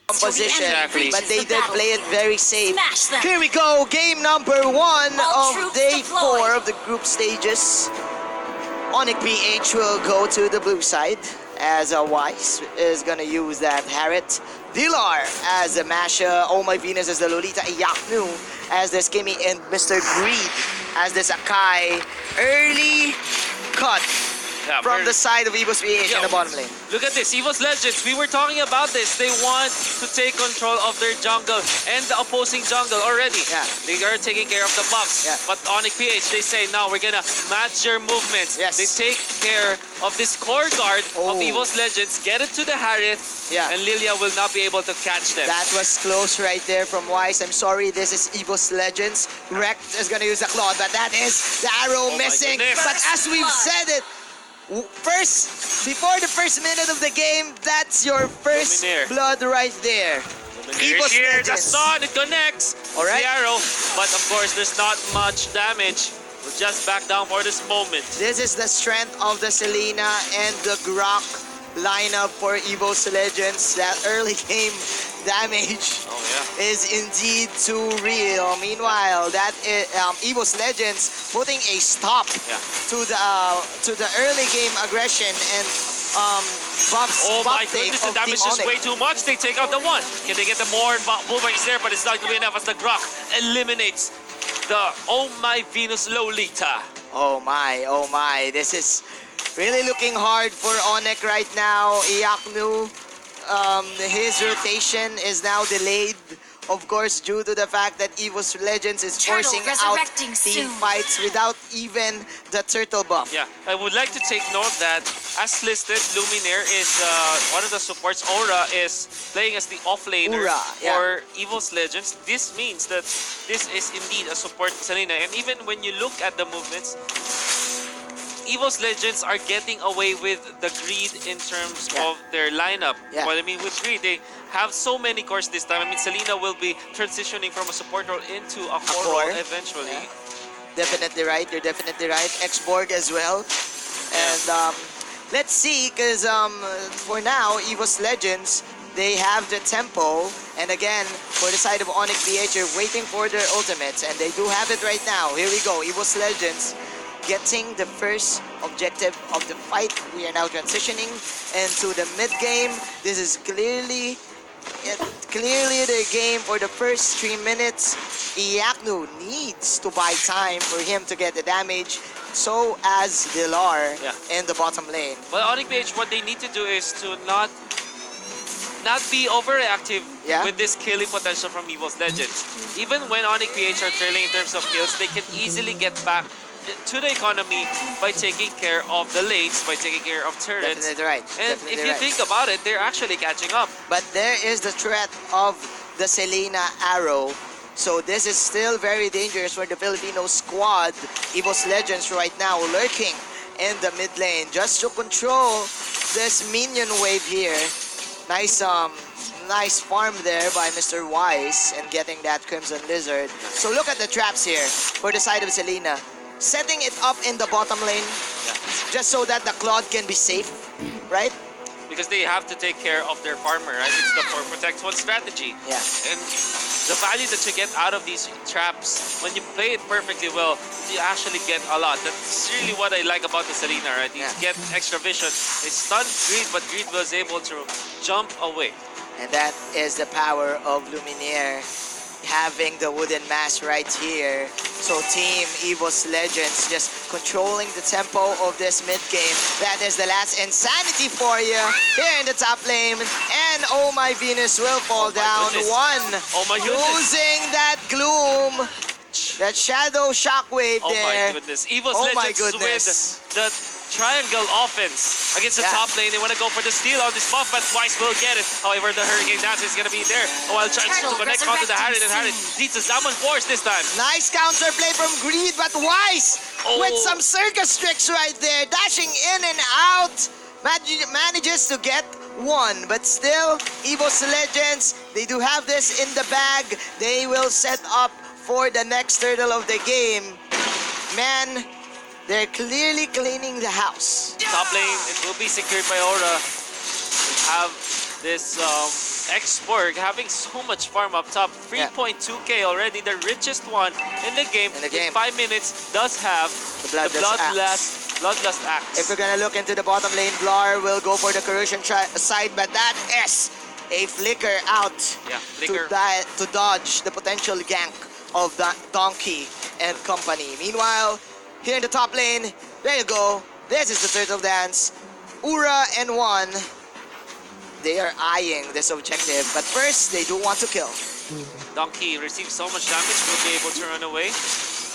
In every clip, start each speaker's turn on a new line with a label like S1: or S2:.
S1: position,
S2: Exactly.
S1: but they did play it very safe.
S3: Smash them.
S1: Here we go, game number 1
S3: All
S1: of
S3: troops
S1: day
S3: deployed.
S1: 4 of the group stages. Onic PH will go to the blue side as Wise is gonna use that Harriet. Dilar as the Masha, Oh My Venus as the Lolita, Yaknu as the Skimmy, and Mr. Greed as the Sakai. Early cut
S2: Yeah,
S1: from the side of Evos PH in the bottom lane.
S2: Look at this, Evos Legends. We were talking about this. They want to take control of their jungle and the opposing jungle already.
S1: Yeah.
S2: They are taking care of the buffs.
S1: Yeah.
S2: But Onic PH, they say, no, we're gonna match your movements.
S1: Yes.
S2: They take care of this core guard of
S1: Oh.
S2: Evos Legends, get it to the Harriet,
S1: Yeah.
S2: and Lilia will not be able to catch them.
S1: That was close right there from Wise. I'm sorry, this is Evos Legends. Rekt is gonna use the Claw, but that is the arrow
S2: Oh my
S1: missing.
S2: goodness.
S1: But as we've said it, before the first minute of the game, that's your first
S2: Luminaire.
S1: blood right there.
S2: Here's
S1: Evos
S2: here, the
S1: Legends.
S2: stun, it connects.
S1: All right.
S2: The arrow, but of course, there's not much damage. We'll just back down for this moment.
S1: This is the strength of the Selena and the Grok lineup for Evos Legends. That early game damage
S2: Oh yeah.
S1: is indeed too real. Meanwhile, that is, Evos Legends putting a stop
S2: Yeah.
S1: to the early game aggression and buffs.
S2: Oh my
S1: buff take
S2: goodness, the
S1: of
S2: damage
S1: Team
S2: is
S1: Onic.
S2: way too much. They take out the one. Can they get the more? Bullbag is there, but it's not going to be enough as the Grok eliminates the Oh My Venus Lolita.
S1: Oh my, this is really looking hard for Onic right now. Iaknu, his rotation is now delayed, of course, due to the fact that Evos Legends is
S3: Turtle
S1: forcing out
S3: resurrecting
S1: team
S3: soon.
S1: fights without even the turtle buff.
S2: Yeah, I would like to take note that, as listed, Luminaire is one of the supports. Aura is playing as the offlaner
S1: Aura, yeah.
S2: for Evos Legends. This means that this is indeed a support Selena. And even when you look at the movements, Evos Legends are getting away with the greed in terms
S1: Yeah.
S2: of their lineup.
S1: Yeah.
S2: Well, I mean, with greed, they have so many cores this time. I mean, Selena will be transitioning from a support role into a core
S1: core.
S2: role eventually.
S1: Yeah. Definitely right, you're definitely right. X-Borg as well. And let's see, because for now, Evos Legends, they have the tempo. And again, for the side of Onic PH, you're waiting for their ultimates. And they do have it right now. Here we go, Evos Legends getting the first objective of the fight. We are now transitioning into the mid game. This is clearly the game for the first 3 minutes. Iaknu needs to buy time for him to get the damage. So as Dilar
S2: Yeah.
S1: in the bottom lane.
S2: Well, Onic PH, what they need to do is to not be overreactive
S1: Yeah.
S2: with this killing potential from Evos Legends. Even when Onic PH are trailing in terms of kills, they can easily get back to the economy by taking care of the lanes, by taking care of turrets.
S1: Definitely right.
S2: And
S1: Definitely
S2: if you
S1: right.
S2: think about it, they're actually catching up.
S1: But there is the threat of the Selena arrow. So this is still very dangerous for the Filipino squad. Evos Legends right now lurking in the mid lane just to control this minion wave here. Nice farm there by Mr. Wise and getting that Crimson Lizard. So look at the traps here for the side of Selena. Setting it up in the bottom lane just so that the Claude can be safe, right?
S2: Because they have to take care of their farmer, right? It's the for protect one strategy.
S1: Yeah.
S2: And the value that you get out of these traps, when you play it perfectly well, you actually get a lot. That's really what I like about the Selena, right? You
S1: Yeah.
S2: get extra vision. They stunned Greed, but Greed was able to jump away.
S1: And that is the power of Luminaire having the wooden mass right here. So Team Evos Legends just controlling the tempo of this mid game. That is the last insanity for you here in the top lane. And Oh My Venus will fall down.
S2: goodness.
S1: One.
S2: Oh my goodness.
S1: Losing that gloom. That shadow shockwave
S2: Oh
S1: there.
S2: my goodness. Evos
S1: Oh my
S2: Legends
S1: goodness.
S2: with the triangle offense against the
S1: Yeah.
S2: top lane. They want to go for the steal on this buff, but Wise will get it. However, the Hurricane Dance is going to be there while trying to
S3: Turtle
S2: connect onto the Harriet, and
S3: resurrecting
S2: Harriet needs a Salmon Force this time.
S1: Nice counterplay from Greed, but Wise with
S2: Oh.
S1: some circus tricks right there, dashing in and out, manages to get one. But still, Evos Legends, they do have this in the bag. They will set up for the next turtle of the game. Man, they're clearly cleaning the house.
S2: Top lane, it will be secured by Aura. We have this Xborg having so much farm up top. 3.2k already, the richest one in the game. In 5 minutes, does have the Bloodlust Axe.
S1: If we're gonna look into the bottom lane, Blar will go for the corrosion side, but that is a flicker out to dodge the potential gank of that Donkey and company. Meanwhile, here in the top lane, there you go. This is the turtle dance. Ura and One, they are eyeing this objective, but first they do want to kill.
S2: Donkey receives so much damage, will be able to run away.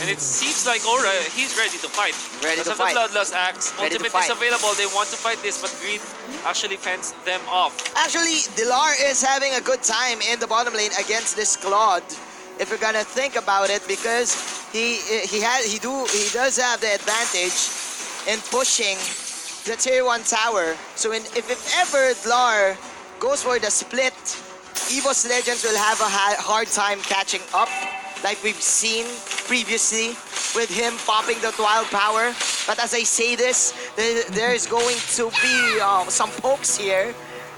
S2: And it seems like Aura, he's ready to fight.
S1: Ready to
S2: because
S1: fight.
S2: of the Bloodlust Axe, ultimate is available. They want to fight this, but Greed actually fends them off.
S1: Actually, Dilar is having a good time in the bottom lane against this Claude. If you're gonna think about it, because he does have the advantage in pushing the tier 1 tower. So if ever Dilar goes for the split, Evos Legends will have a hard time catching up, like we've seen previously with him popping the wild power. But as I say this, there is going to be some pokes here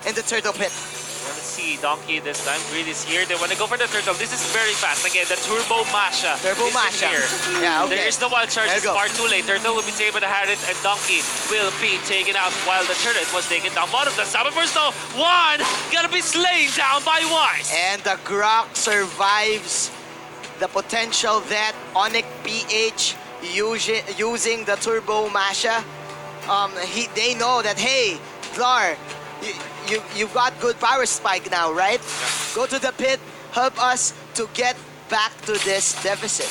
S1: in the turtle pit.
S2: Let's see, Donkey this time. Greed is here. They want to go for the turtle. This is very fast. Again, the Turbo Masha.
S1: Turbo Masha.
S2: Here.
S1: Yeah, okay.
S2: There is the wild charge. It's far too late. Turtle will be taken by the Harriet, and Donkey will be taken out while the turret was taken down. Bottom, the Sabbath first though. One gonna be slain down by Wise.
S1: And the Grok survives the potential that Onic PH using the Turbo Masha. They know that, hey, Blar, you've got good power spike now, right?
S2: Yeah.
S1: Go to the pit, help us to get back to this deficit.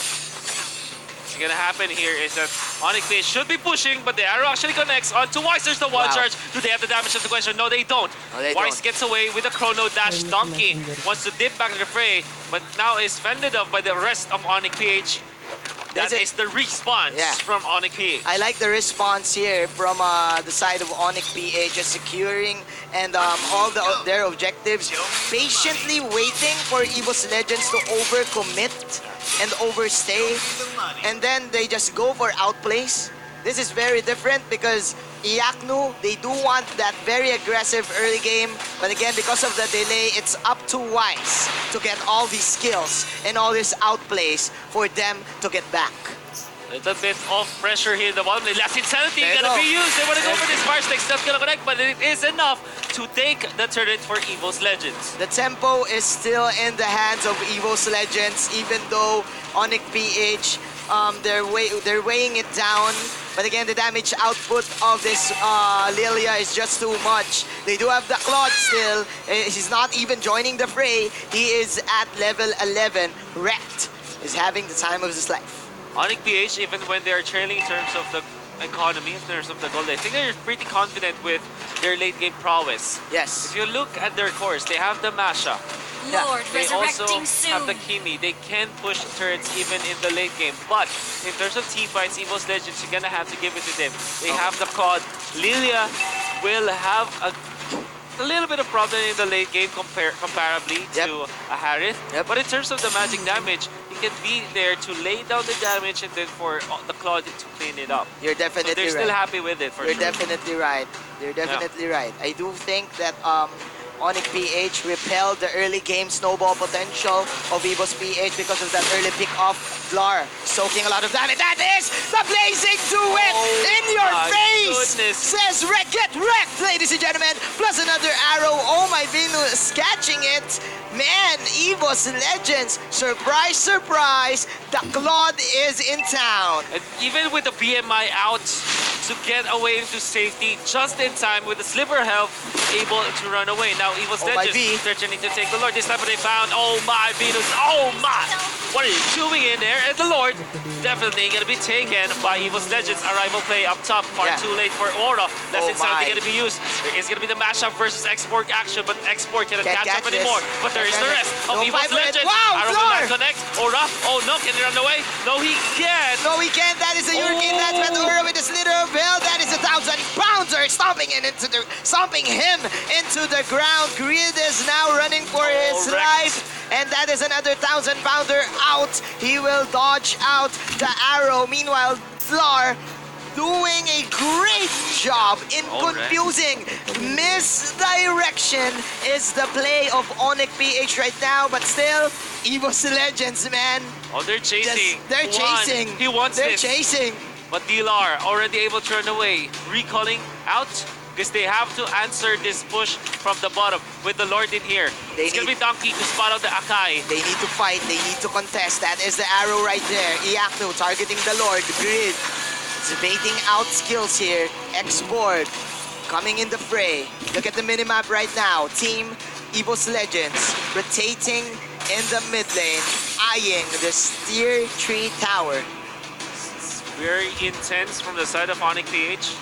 S2: What's gonna happen here is that Onic PH should be pushing, but the arrow actually connects onto Wise. There's the wild charge. Do they have the damage? That's the question. No, they don't. Wise gets away with a chrono dash. Donkey wants to dip back to the fray, but now is fended up by the rest of Onic PH. That is the response from Onic PH.
S1: I like the response here from the side of Onic PH, just securing and all their objectives, patiently waiting for Evos Legends to overcommit and overstay, and then they just go for outplays. This is very different because Iaknu, they do want that very aggressive early game, but again, because of the delay, it's up to Wise to get all these skills and all these outplays for them to get back.
S2: Little bit of pressure here in the bottom lane. Last Insanity gonna be used. They want to go for this fire stick. That's gonna connect, but it is enough to take the turret for Evos Legends.
S1: The tempo is still in the hands of Evos Legends, even though Onic PH, they're weighing it down. But again, the damage output of this Lilia is just too much. They do have the Claude still. He's not even joining the fray. He is at level 11. Wrecked is having the time of his life.
S2: Onic PH, even when they're trailing in terms of the economy, in terms of the gold, I think they're pretty confident with their late game prowess.
S1: Yes.
S2: If you look at their cores, they have the Masha.
S3: Lord,
S2: They also
S3: resurrecting soon.
S2: have the Kimi. They can push turrets even in the late game. But in terms of teamfights, Evos Legends, you're gonna have to give it to them. They have the Claude. Lilia will have a little bit of problem in the late game comparably to a Harith. But in terms of the magic damage, he can be there to lay down the damage and then for the Claude to clean it up.
S1: You're definitely
S2: they're still happy with it for
S1: You're
S2: sure.
S1: definitely right. You're definitely right. I do think that Onic PH repelled the early game snowball potential of Evos PH because of that early pick off. Blar soaking a lot of damage. That is the blazing duet in your face!
S2: Goodness.
S1: Says get wrecked, ladies and gentlemen. Plus another arrow. Oh my Venus, catching it. Man, Evos Legends, surprise, surprise, the Claude is in town.
S2: And even with the BMI out to get away into safety just in time with the sliver health, able to run away. Now Evos Legends threatening to take the Lord. This time they found, oh my Venus, oh my! What are you doing in there? And the Lord definitely gonna be taken by Evos Legends. Arrival play up top, far too late for Aura. That's insanity gonna be used. There is gonna be the mashup versus Export action, but Export cannot catch up anymore. But there is the rest of Evos Legends.
S1: Wow,
S2: Arrow will not connect. Aura, oh no, can he run away? No, he can't.
S1: No, he can't. That is a Hurricane Dance with Aura with a slither of hell. That is 1,000-pounder stomping him into the ground. Greed is now running for his life. And that is another 1,000-pounder out. He will dodge out the arrow. Meanwhile, Blar doing a great job in confusing. Misdirection is the play of Onic PH right now, but still, Evos Legends, man.
S2: Oh, they're chasing.
S1: They're chasing.
S2: He wants
S1: They're
S2: this.
S1: chasing.
S2: But DLR already able to run away. Recalling out because they have to answer this push from the bottom with the Lord in here. It's going to be Donkey to spot out the Akai.
S1: They need to fight. They need to contest. That is the arrow right there. Iakno targeting the Lord. Grid. It's baiting out skills here. X-Board coming in the fray. Look at the minimap right now. Team Evos Legends rotating in the mid lane, eyeing the Steer Tree Tower.
S2: It's very intense from the side of Onic PH.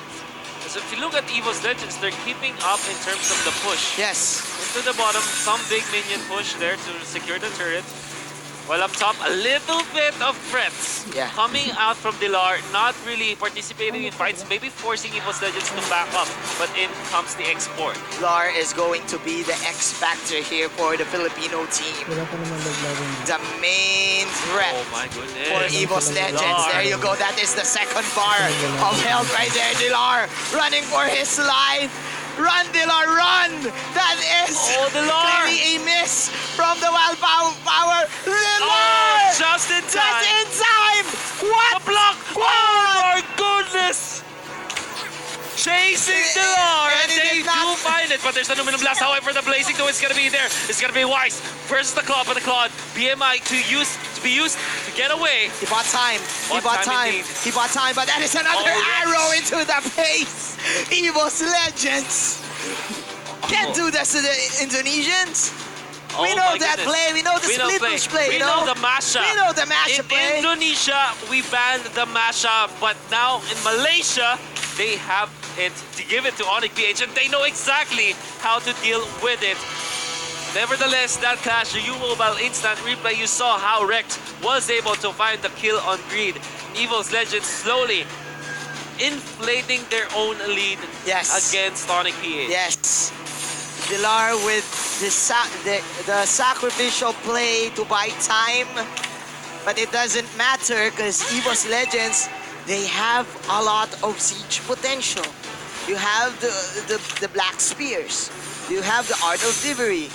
S2: So if you look at Evos Legends, they're keeping up in terms of the push.
S1: Yes.
S2: Into the bottom, some big minion push there to secure the turret. While up top, a little bit of threats coming out from Dilar, not really participating in fights, maybe forcing Evos Legends to back up, but in comes the export.
S1: Lar is going to be the X factor here for the Filipino team. The main threat for Evos Legends.
S2: Dilar.
S1: There you go. That is the second bar of health right there. Dilar running for his life. Run, Dilar, run! That is
S2: Dilar!
S1: clearly a miss from the wild power. Dilar!
S2: Oh, just in time!
S1: Just in time! What?
S2: The block!
S1: What?
S2: Oh my goodness! Chasing Dilar, and they do find it, but there's a Luminum Blast. However, the Blazing Toe is gonna be there. It's gonna be Wise versus the Claw, but the Claw, BMI to be used to get away.
S1: He bought time. He bought time. He bought time, but that is another arrow into the face. Evos Legends can't do this to the Indonesians. We know that play. We know the split push play.
S2: We know the mashup.
S1: We know the mashup play.
S2: In Indonesia, we banned the mashup, but now in Malaysia, they have it to give it to Onic PH, and they know exactly how to deal with it. Nevertheless, that clash, the U-Mobile instant replay, you saw how Rekt was able to find the kill on Greed. Evos Legends slowly inflating their own lead against Onic PH.
S1: Yes. Dilar with the sacrificial play to buy time, but it doesn't matter because Evos Legends, they have a lot of siege potential. You have the Black Spears. You have the Art of Thievery.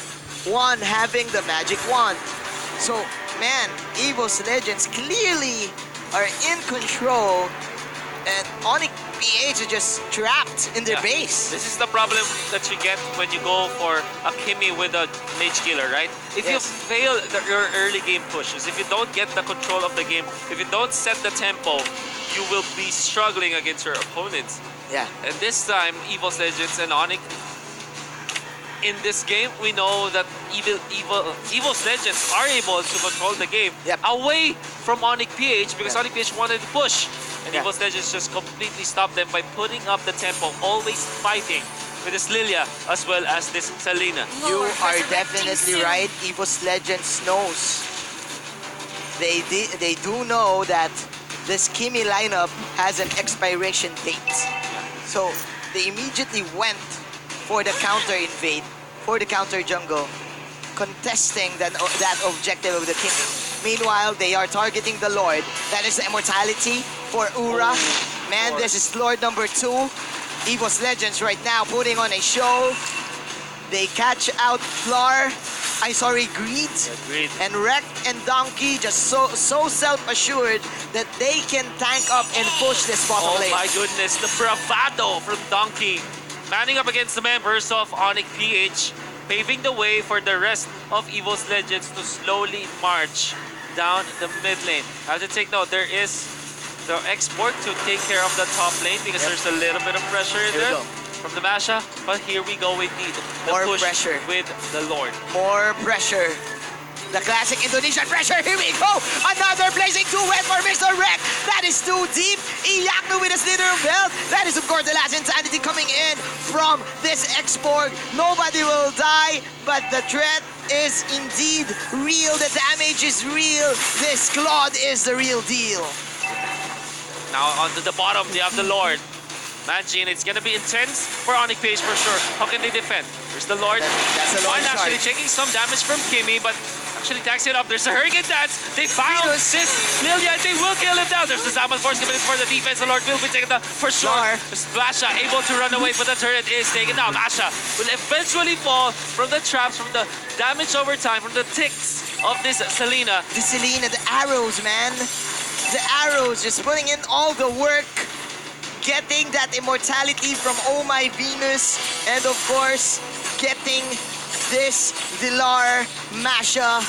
S1: One having the Magic Wand. So, man, Evos Legends clearly are in control, and Onic PH is just trapped in their base.
S2: This is the problem that you get when you go for a Kimi with a Mage Killer, right? If you fail your early game pushes, if you don't get the control of the game, if you don't set the tempo, you will be struggling against your opponents.
S1: Yeah.
S2: And this time, Evos Legends and Onic, in this game, we know that Evos Legends are able to control the game away from Onic PH because Onic PH wanted to push. And Evos Legends just completely stopped them by putting up the tempo, always fighting with this Lilia as well as this Selena.
S1: You are definitely right. Evos Legends knows. They do know that this Kimi lineup has an expiration date. So they immediately went for the counter invade, for the counter jungle, contesting that objective of the Kimi. Meanwhile, they are targeting the Lord. That is the immortality for Ura. Man, this is Lord number 2. Evos Legends right now putting on a show. They catch out Greed. And Rekt and Donkey just so self-assured that they can tank up and push this bottom lane.
S2: Oh my goodness, the bravado from Donkey. Manning up against the members of Onic PH, paving the way for the rest of Evos Legends to slowly march down the mid lane. I have to take note, there is the export to take care of the top lane because there's a little bit of pressure in there from the Masha. But here we go indeed. The
S1: More
S2: push
S1: pressure
S2: with the Lord.
S1: More pressure. The classic Indonesian pressure. Here we go. Another blazing two-way for Mr. Rekt. That is too deep. Iakno with a slither of health. That is, of course, the last insanity coming in from this export. Nobody will die, but the threat is indeed real. The damage is real. This Claude is the real deal.
S2: Now onto the bottom, they have the Lord. Imagine, it's gonna be intense for Onic Page for sure. How can they defend? There's the Lord.
S1: That's the Lord
S2: One actually
S1: charge.
S2: taking some damage from Kimmy, but actually tags it up. There's a Hurricane Dance. They found this Lilia. They will kill him down. There's the Zaman Force giving it for the defense. The Lord will be taken down for sure. There's Basha able to run away, but the turret is taken down. Basha will eventually fall from the traps, from the damage over time, from the ticks of this Selena.
S1: The Selena, the arrows, man. The arrows, just putting in all the work. Getting that immortality from Oh My Venus. And of course, getting this Villar, Masha.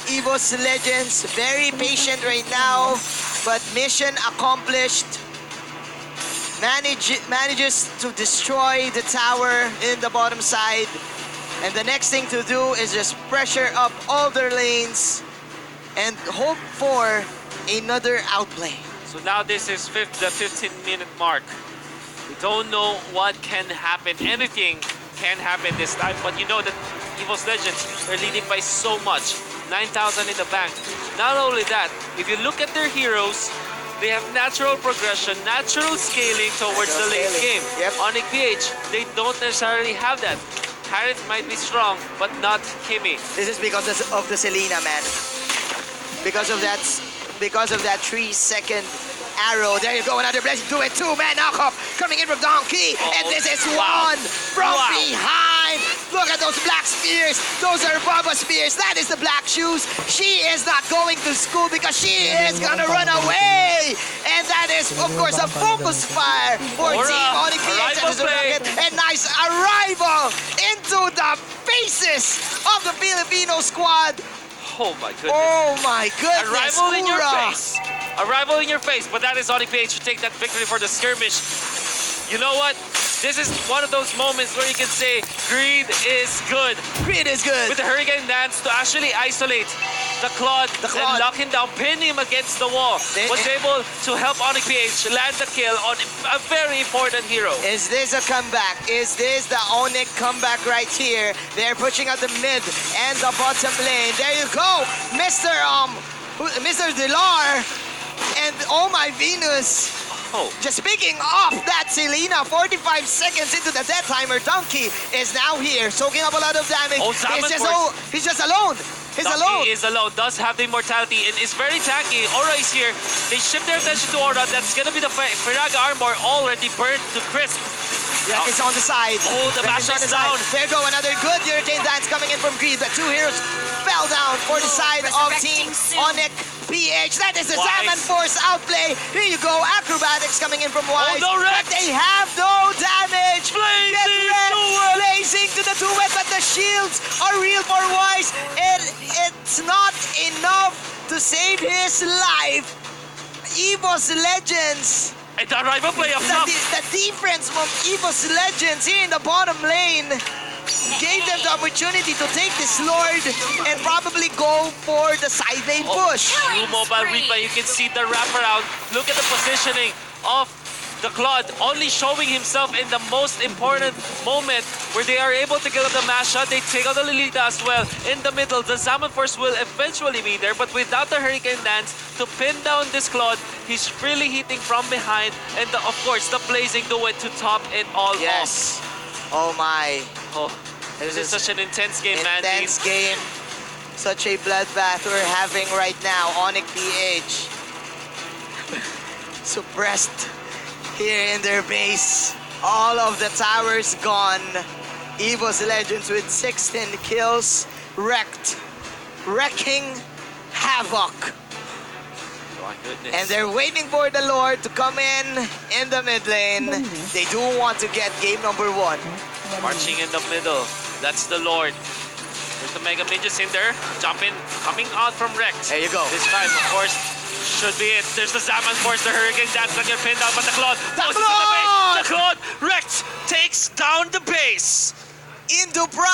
S1: Evos Legends, very patient right now. But mission accomplished. Manages to destroy the tower in the bottom side. And the next thing to do is just pressure up all their lanes and hope for another outplay.
S2: So now this is the 15-minute mark. We don't know what can happen. Anything can happen this time, but you know that Evos Legends are leading by so much. 9,000 in the bank. Not only that, if you look at their heroes, they have natural progression, natural scaling towards the late game.
S1: Yep.
S2: Onic PH, they don't necessarily have that. Harriet might be strong, but not Kimmy.
S1: This is because of the Selena, man. Because of that 3-second arrow. There you go, another blessing to it. Two-man knockoff coming in from Donkey. And this is one from behind. Look at those black spears. Those are Bubba spears. That is the black shoes. She is not going to school because she is gonna run away. And that is, of course, a focus fire for Team Onic PH. And nice arrival into the faces of the Filipino squad.
S2: Oh my goodness.
S1: Oh my goodness.
S2: Arrival in your face. Arrival in your face. But that is Onic PH to take that victory for the skirmish. You know what? This is one of those moments where you can say greed is good.
S1: Greed is good.
S2: With the Hurricane Dance to actually isolate the Claude and lock him down, pin him against the wall. Was able to help Onic PH land the kill on a very important hero.
S1: Is this a comeback? Is this the Onic comeback right here? They're pushing out the mid and the bottom lane. There you go, Mr. Dilar and Oh My Venus. Just picking off that Selena, 45 seconds into the death timer. Donkey is now here, soaking up a lot of damage. He's just alone.
S2: Donkey is alone, does have the immortality, and is very tanky. Aura is here. They shift their attention to Aura. That's gonna be the Firaga armor already burned to crisp.
S1: Yeah, it's on the side.
S2: Oh, the mash is down.
S1: There go another good Hurricane Dance coming in from Greed. The two heroes fell down for the side of Team Onic PH. That is the Zaman Force outplay. Here you go, acrobatics coming in from Wise.
S2: Oh, no,
S1: but they have no damage.
S2: Blazing
S1: to the two-wet, but the shields are real for Wise. And it's not enough to save his life. Evos Legends.
S2: And the rival play of
S1: the defense from Evos Legends here in the bottom lane gave them the opportunity to take this Lord and probably go for the side lane push.
S2: True mobile replay, you can see the wraparound. Look at the positioning of the Claude, only showing himself in the most important moment where they are able to get up the Masha. They take out the Lilita as well. In the middle, the Zaman Force will eventually be there, but without the Hurricane Dance to pin down this Claude, he's really hitting from behind, and of course, the Blazing Duet to top it all off.
S1: Oh my.
S2: This is such an intense game, man.
S1: Intense game. Such a bloodbath we're having right now. Onic PH. Suppressed here in their base. All of the towers gone. Evos Legends with 16 kills. Wrecking havoc.
S2: My goodness.
S1: And they're waiting for the Lord to come in the mid lane. They do want to get game number 1.
S2: Marching in the middle. That's the Lord. There's the Mega Ninjas in there. Jumping, coming out from Rex.
S1: There you go.
S2: This time, of course, should be it. There's the Zaman Force, the Hurricane Dance that get pinned down, but the Claude goes into the base. The Claude, Rex takes down the base.
S1: Into Pride.